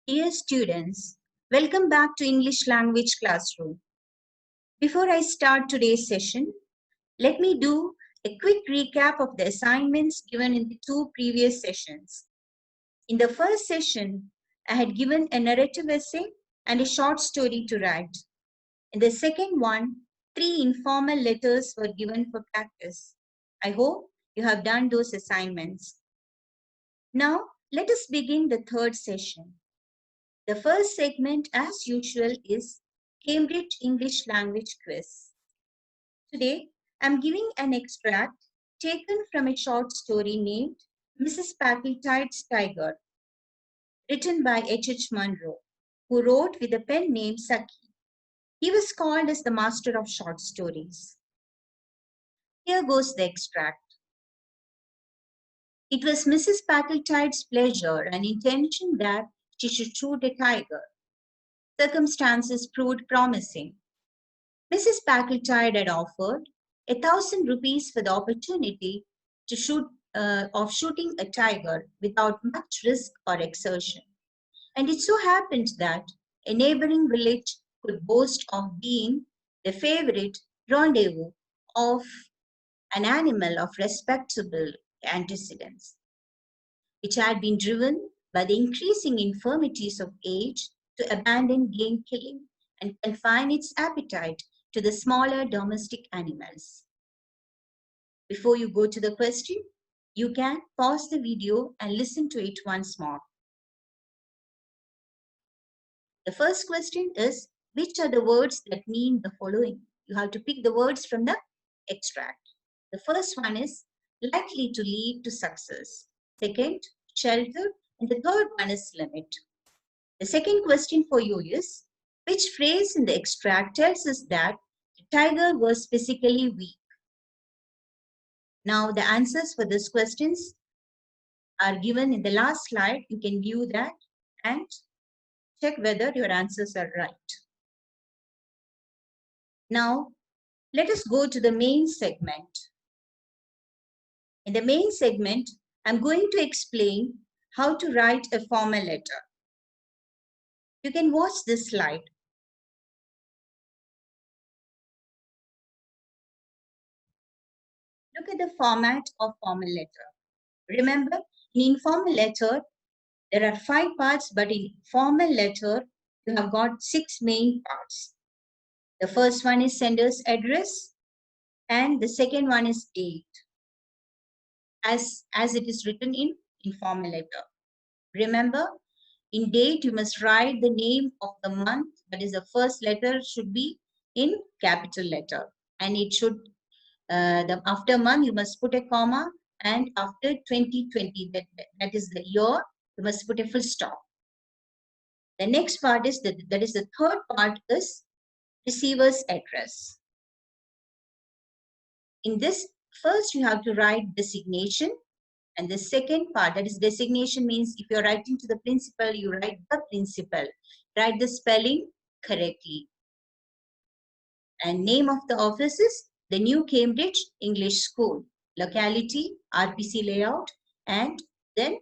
Dear students, welcome back to English Language Classroom. Before I start today's session, let me do a quick recap of the assignments given in the two previous sessions. In the first session, I had given a narrative essay and a short story to write. In the second one, 3 informal letters were given for practice. I hope you have done those assignments. Now, let us begin the third session. The first segment, as usual, is Cambridge English Language Quiz. Today, I'm giving an extract taken from a short story named Mrs. Packletide's Tiger, written by H.H. Munro, who wrote with a pen name Saki. He was called as the master of short stories. Here goes the extract. It was Mrs. Packletide's pleasure and intention that she should shoot a tiger. Circumstances proved promising. Mrs. Packletide had offered 1,000 rupees for the opportunity to shooting a tiger without much risk or exertion. And it so happened that a neighboring village could boast of being the favorite rendezvous of an animal of respectable antecedents, which had been driven by the increasing infirmities of age to abandon game killing and confine its appetite to the smaller domestic animals. Before you go to the question, you can pause the video and listen to it once more. The first question is, which are the words that mean the following? You have to pick the words from the extract. The first one is likely to lead to success. Second, shelter. And the third one is limit. The second question for you is, which phrase in the extract tells us that the tiger was physically weak? Now, the answers for these questions are given in the last slide. You can view that and check whether your answers are right. Now, let us go to the main segment. In the main segment, I'm going to explain how to write a formal letter. You can watch this slide. Look at the format of formal letter. Remember, in informal letter, there are 5 parts, but in formal letter, you have got 6 main parts. The first one is sender's address, and the second one is date, as it is written in informal letter. Remember, in date, you must write the name of the month, that is the first letter should be in capital letter, and it should, after month, you must put a comma, and after 2020, that is the year, you must put a full stop. The next part is, that is the third part is receiver's address. In this, first you have to write designation, and the second part, that is designation, means if you're writing to the principal, you write the principal. Write the spelling correctly. And name of the office is the New Cambridge English School. Locality, RPC layout, and then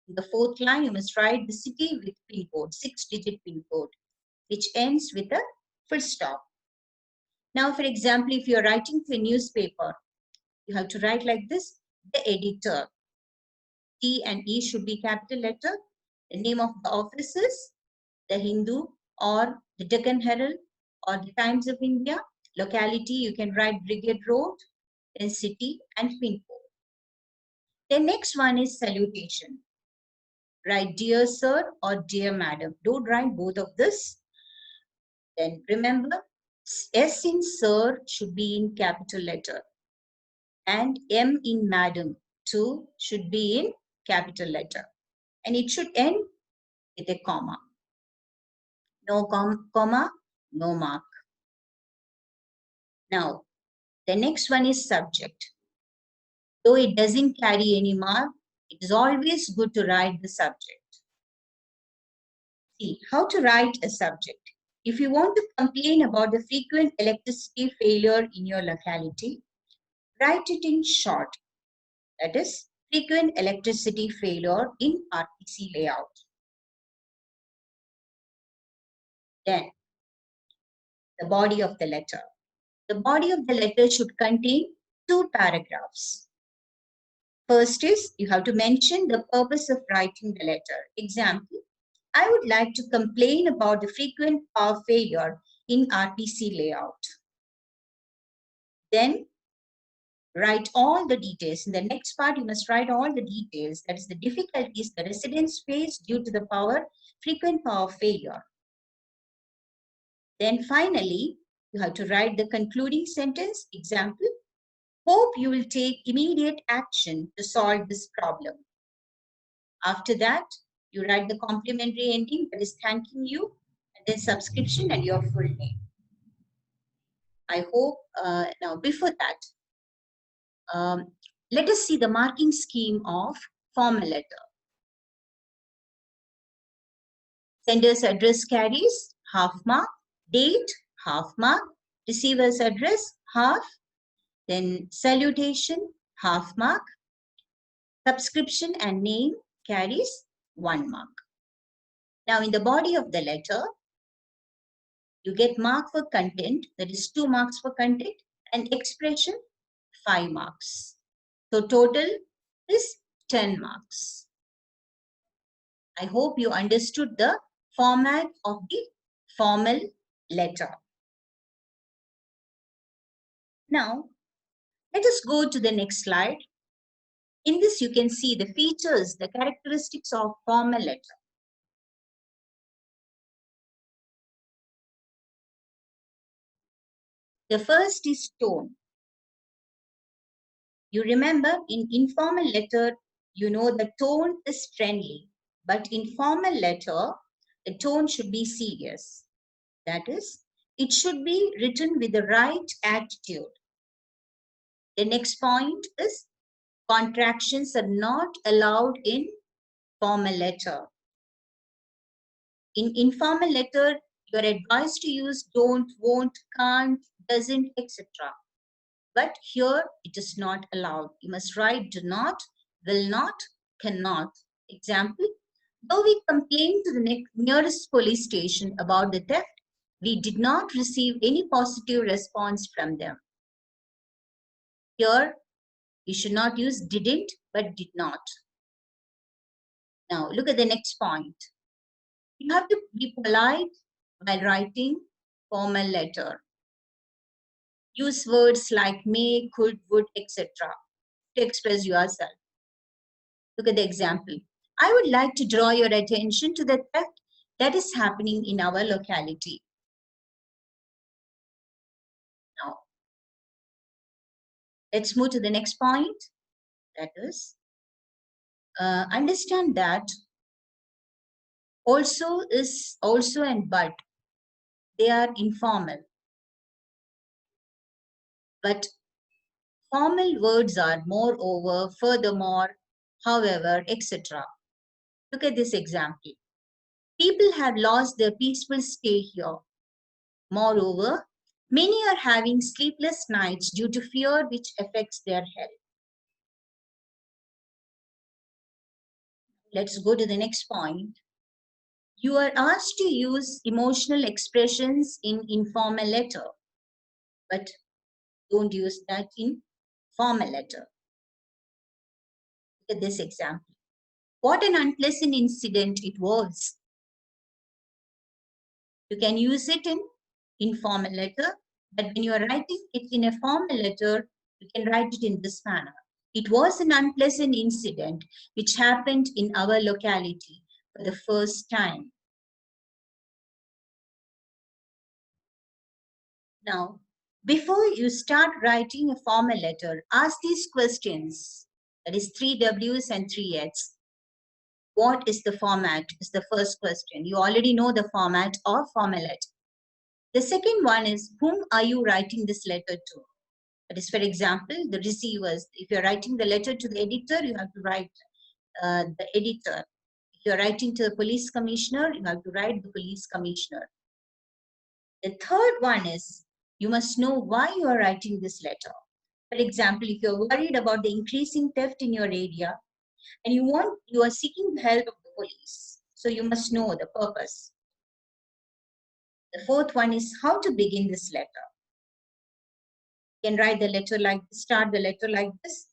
in the fourth line, you must write the city with pin code, 6-digit pin code, which ends with a full stop. Now, for example, if you're writing to a newspaper, you have to write like this, the editor. T and E should be capital letter. The name of the office is the Hindu or the Deccan Herald or the Times of India. Locality, you can write Brigade Road, then city and pin code. The next one is salutation. Write dear sir or dear madam. Don't write both of this. Then remember, S in sir should be in capital letter, and M in madam too should be in capital letter, and it should end with a comma. No comma, no mark. Now, the next one is subject. Though it doesn't carry any mark, it is always good to write the subject. See, how to write a subject. If you want to complain about the frequent electricity failure in your locality, write it in short. That is, frequent electricity failure in RPC layout. Then the body of the letter. The body of the letter should contain 2 paragraphs. First is you have to mention the purpose of writing the letter. Example, I would like to complain about the frequent power failure in RTC layout. Then write all the details. In the next part, you must write all the details. That is the difficulties the residents face due to the frequent power failure. Then finally, you have to write the concluding sentence. Example, hope you will take immediate action to solve this problem. After that, you write the complimentary ending, that is thanking you, and then subscription and your full name. I hope, now before that, let us see the marking scheme of formal letter. Sender's address carries half mark, date half mark, receiver's address half, then salutation half mark, subscription and name carries 1 mark. Now in the body of the letter, you get mark for content, that is 2 marks for content, and expression 5 marks. So total is 10 marks. I hope you understood the format of the formal letter. Now, let us go to the next slide. In this, you can see the features, the characteristics of formal letter. The first is tone. You remember in informal letter, you know the tone is friendly, but in formal letter, the tone should be serious. That is, it should be written with the right attitude. The next point is contractions are not allowed in formal letter. In informal letter, you are advised to use don't, won't, can't, doesn't, etc. But here it is not allowed. You must write do not, will not, cannot. Example, though we complained to the nearest police station about the theft, we did not receive any positive response from them. Here, you should not use didn't, but did not. Now, look at the next point. You have to be polite while writing formal letter. Use words like may, could, would, etc. to express yourself. Look at the example. I would like to draw your attention to the theft that is happening in our locality. Now, let's move to the next point. That is, understand that also and but, they are informal. But formal words are moreover, furthermore, however, etc. Look at this example. People have lost their peaceful stay here. Moreover, many are having sleepless nights due to fear which affects their health. Let's go to the next point. You are asked to use emotional expressions in informal letter, but don't use that in formal letter. Look at this example. What an unpleasant incident it was. You can use it in informal letter, but when you are writing it in a formal letter, you can write it in this manner. It was an unpleasant incident which happened in our locality for the first time. Now, before you start writing a formal letter, ask these questions. That is 3 W's and 3 X's. What is the format is the first question. You already know the format of formal letter. The second one is, whom are you writing this letter to? That is, for example, the receivers. If you're writing the letter to the editor, you have to write the editor. If you're writing to the police commissioner, you have to write the police commissioner. The third one is, you must know why you are writing this letter. For example, if you're worried about the increasing theft in your area and you are seeking the help of the police, so you must know the purpose. The fourth one is how to begin this letter. You can write the letter like this, start the letter like this.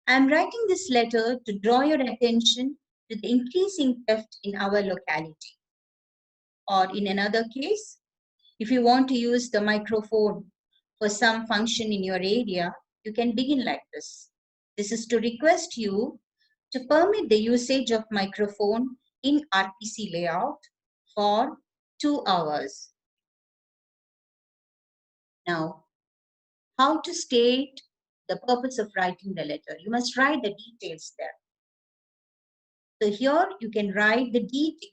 I am writing this letter to draw your attention to the increasing theft in our locality. Or in another case, if you want to use the microphone for some function in your area, you can begin like this. This is to request you to permit the usage of microphone in RPC layout for 2 hours. Now, how to state the purpose of writing the letter? You must write the details there. So here you can write the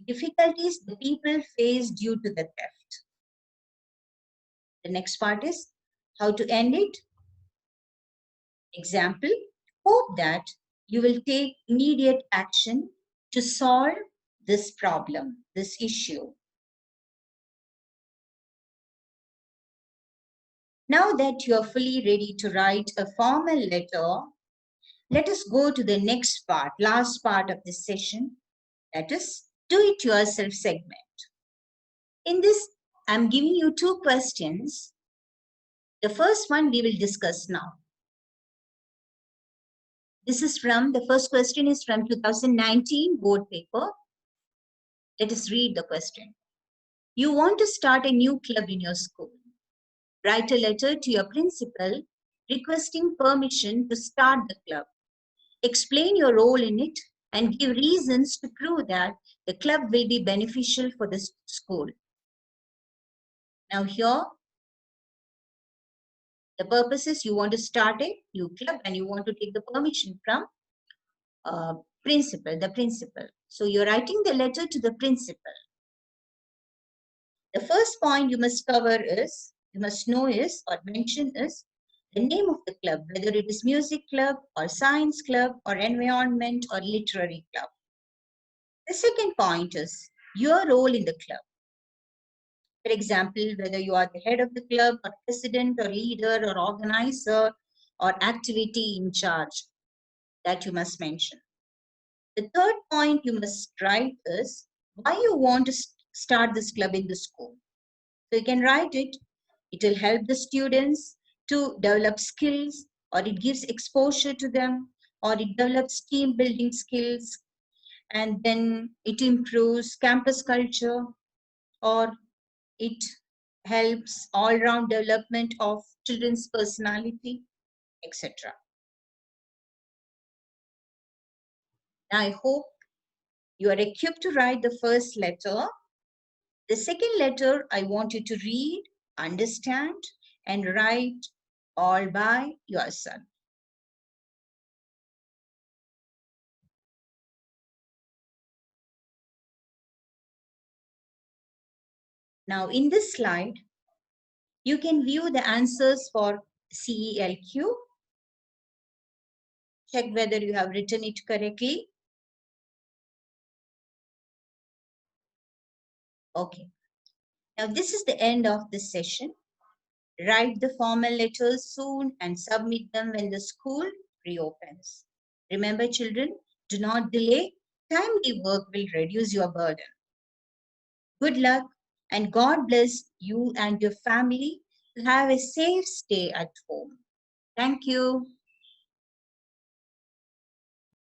difficulties the people face due to the theft. The next part is how to end it. Example, hope that you will take immediate action to solve this problem, this issue. Now that you are fully ready to write a formal letter, let us go to the next part, last part of this session, that is do-it-yourself segment. In this, I'm giving you 2 questions. The first one we will discuss now. The first question is from 2019 board paper. Let us read the question. You want to start a new club in your school. Write a letter to your principal requesting permission to start the club. Explain your role in it and give reasons to prove that the club will be beneficial for the school. Now here, the purpose is you want to start a new club and you want to take the permission from the principal. So you're writing the letter to the principal. The first point you must know is, or mention is, the name of the club, whether it is music club or science club or environment or literary club. The second point is your role in the club. For example, whether you are the head of the club or president or leader or organizer or activity in charge, that you must mention. The third point you must write is why you want to start this club in the school. So you can write it. It will help the students to develop skills, or it gives exposure to them, or it develops team building skills, and then it improves campus culture, or it helps all-round development of children's personality, etc. I hope you are equipped to write the first letter. The second letter, I want you to read, understand, and write all by yourself. Now, in this slide, you can view the answers for CELQ. Check whether you have written it correctly. Okay. Now, this is the end of this session. Write the formal letters soon and submit them when the school reopens. Remember, children, do not delay. Timely work will reduce your burden. Good luck and God bless you and your family to have a safe stay at home. Thank you.